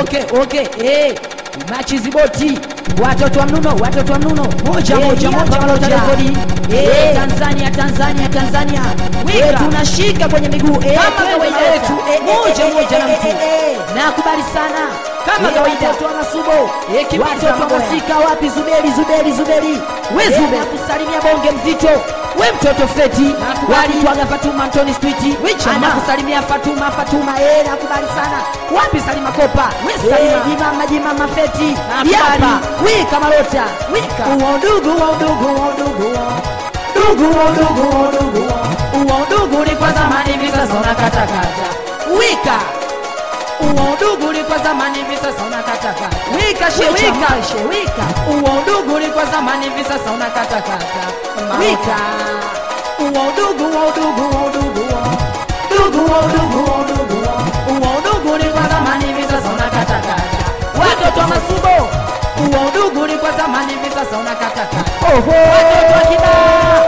Okay. Machizi boti. Watoto wa mnuno. Moja malota rekodi. Tanzania. Tunashika kwenye miguu. Kama kawaida yetu. Moja na mtu. Nakubali sana. Kama kawaida watu wa Masubo. Watoto wa Masika wapi Zuberi. We Zube kusalimia bonge mzito. We mtoto Feti. Walitwaga Fatuma Antoni Street. Anakusalimia Fatuma. Nakubali sana. Wapi Salima Kopa? We Salima Jimama Feti. Yapa. Wika Malota. Wika. Uondugu ni kwa zamani hivi sasa unakatakata. Wika. Uondugu ni kwa zamani hivi sasa unakatakata. Wika. Uondugu ni kwa zamani hivi sasa unakatakata. Wika. Uondugu ni kwa zamani hivi sasa unakatakata. Watoto wa Masubo. Uondugu ni kwa zamani hivi sasa unakatakata. Watoto wa Kibaa.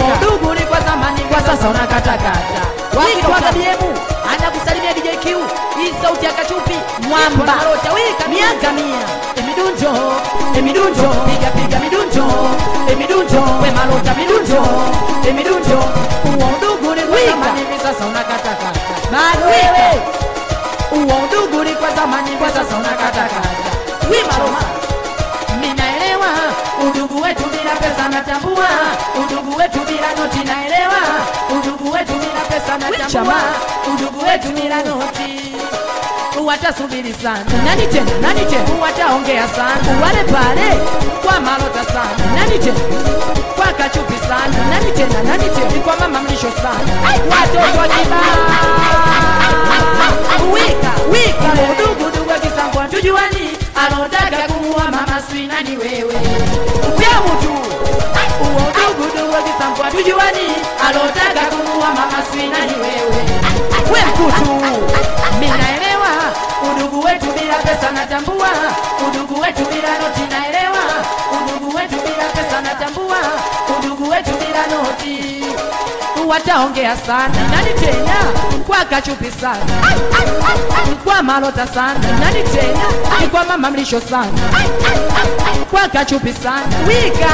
Uondugu ni kwa zamani kwa sasa unakatakata. Wakitwaga BM anakusalimia DJ Q. Hii sauti ya Kachupi Mwamba. Miaka 100. Emidunjo. Piga midunjo. Emidunjo. We Malota midunjo. Uondugu ni kwa zamani hivi sasa unakatakata. Wewe. Uondugu ni kwa zamani kwa sasa unakatakata. We Malota. Minaelewa udugu wetu bila pesa natambua. Udugu wetu bila noti naelewa. Udugu wetu bila pesa natambua. Udugu wetu bila noti. Watasubiri sana. Nani tena? Wataongea sana. Wale pale kwa Malota sana. Nani tena? Kwa Kachupi sana. Nani tena? Kwa mama mlisho sana. Watoto wa Kibaa. Wika. Udugu kisangwa tujuani. Anotaka kumuua mama Swina ni wewe. Upia mtu. Udugu kisangwa tujuani. Anotaka kumuua mama Swina ni wewe. We mkutu. Minaelewa udugu wetu bila pesa natambua. Udugu wetu bila noti naelewa. Udugu wetu bila pesa natambua. Udugu wetu bila noti. Wataongea sana. Nani tena? Kwa Kachupi sana. Kwa Malota sana. Nani tena? Kwa mama mlisho sana. Kwa Kachupi sana. Wika.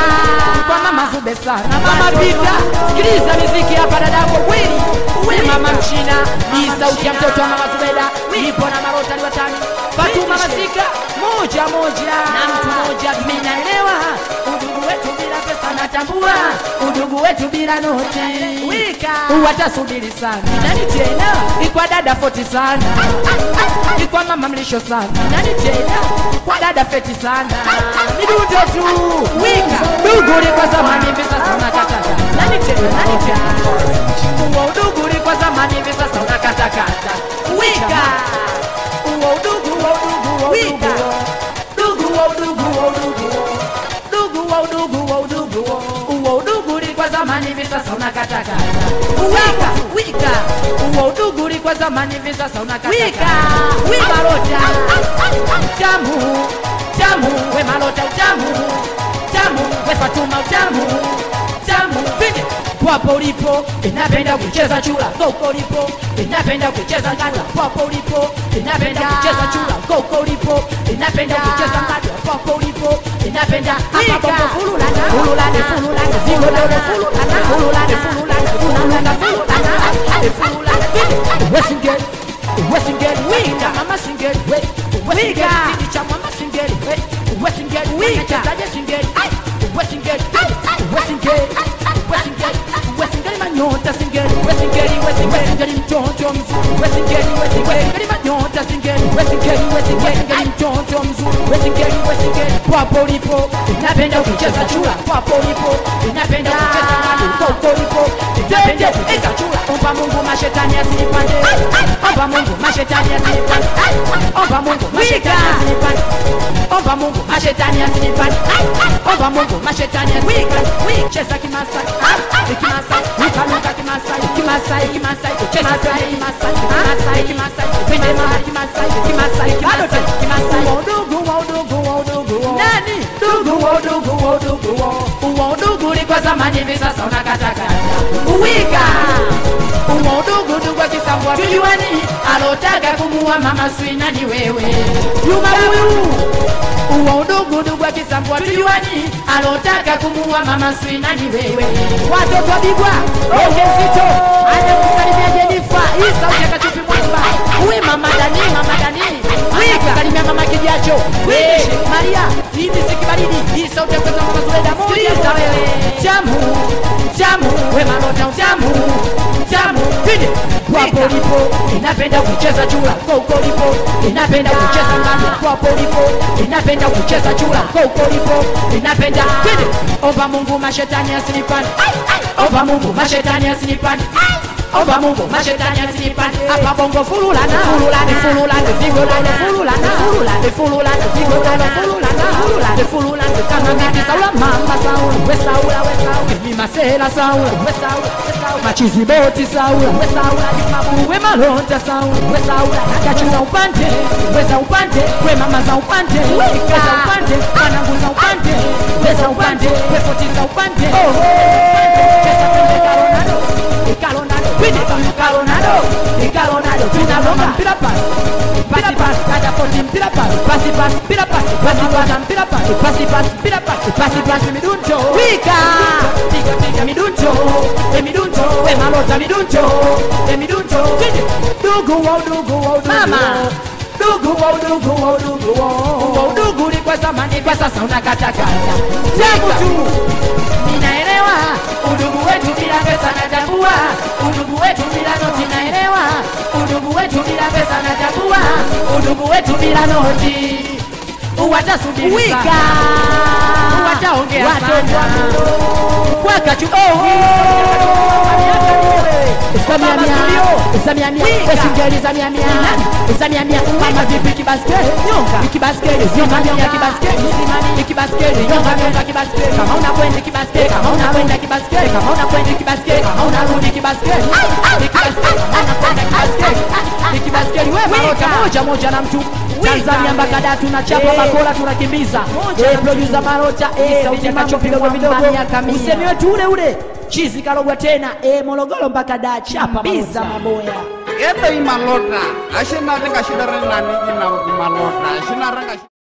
Kwa mama Zube sana. Mama Pita. Sikiliza muziki hapa dadako kweli. We mama Mchina. Ni sauti ya mtoto wa mama Zubeda. Nipo na Malota ni watani. Fatuma Masika. Moja. Na mtu moja. Minaelewa udugu wetu bila pesa natambua. Udugu wetu bila noti. Wika. Watasubiri sana. Nani tena? Kwa dada Foti sana. Kwa mama mlisho sana. Nani tena? Kwa dada Feti sana. Midundo tu. Wika. Udugu ni kwa zamani hivi sasa unakatakata. Nani tena? Udugu ni kwa zamani hivi sasa unakatakata. Wika. Udugu. Wika. Udugu ni kwa zamani hivi sasa unakatakata. Wika. Udugu ni kwa zamani hivi sasa unakatakata. We Malota. Tamu. We Malota utamu. We Fatuma utamu. Vini. Wapo ulipo inapenda kucheza chula. Koko ulipo inapenda kucheza ngada. Wapo ulipo inapenda kucheza chula. Koko ulipo inapenda kucheza ngada. Wapo ulipo inapenda hapa bongo fululana. Wesingeli. Wika. Mama Singeli. Wika. Cha mama Singeli. Wesingeli. Wika. Wesingeli manyota Singeli. Wesingeli mtoto mzuri. Wesingeli manyota Singeli. Wesingeli mtoto mzuri. Wesingeli. Wapo ulipo inapenda kucheza chula. Wapo ulipo inapenda kucheza ngadi. Wapo ulipo inapenda kucheza chula. Omba Mungu mashetani asinipande. Omba Mungu mashetani asinipande. Omba Mungu mashetani asinipande. Omba Mungu mashetani asinipande. Omba Mungu mashetani asinipande. Cheza Kimasai. Luka Kimasai. Kimasai. Udugu. Nani? Udugu ni kwa zamani hivi sasa unakatakata. tujuani alotaka kumuua mama Swina ni wewe Juma huyu uwa udugu wa Kisambwa tujuani alotaka kumuua mama Swina ni wewe watoto wa Bigwa Ongezito anakusalimia Jenifa Isa utakachupi mwamba uwe mama Dani anakusalimia mama Kijacho Maria hivi sikibaridi Isa utakachupi mama Zuleda moja wewe Jamu we malota Jamu pide Wapo lipo inapenda kucheza chula Koko lipo inapenda kucheza ngano Wapo lipo inapenda kucheza chula Koko lipo inapenda pide Omba Mungu mashetani asinipande Omba Mungu mashetani asinipande Omba Mungu mashetani asinipande Hapa bongo fululana Kama mimi Saula mama Saula we Saula mimi Masela Saula we Saula machizi boti Saula we Saula mabu we malonta Saula we Saula nakachuza upande we mama za upande we za upande wanangu za upande we za upande we foti za upande pesa pende Calonado tunalonga mpira pass kada foti mpira pass miduncho wika miduncho we malota miduncho dugu wa mama dugu wa udugu ni kwa zamani kwa sasa unakatakata jambo tu ninaelewa udugu wetu bila pesa natambua udugu wetu bila noti naelewa udugu wetu bila pesa natambua udugu wetu bila noti uwatasubiri wika uwataongea sana kwa kachu Samia Esingeli Samia mama vipi kibaskeli nyonga kibaskeli simamia kibaskeli nyonga kibaskeli kama unakwenda kibaskeli kama unakwenda kibaskeli kama unakwenda kibaskeli kama unarudi kibaskeli kibaskeli wewe marota moja na mtu Tanzania mpaka da tunachapa makola tunakimbiza producer Marota sauti macho vidogo usemi wetu ule chizi karogwa tena Morogoro mpaka da chapa biza maboya Ito Malota ashina renga shida renga ni Malota ashina renga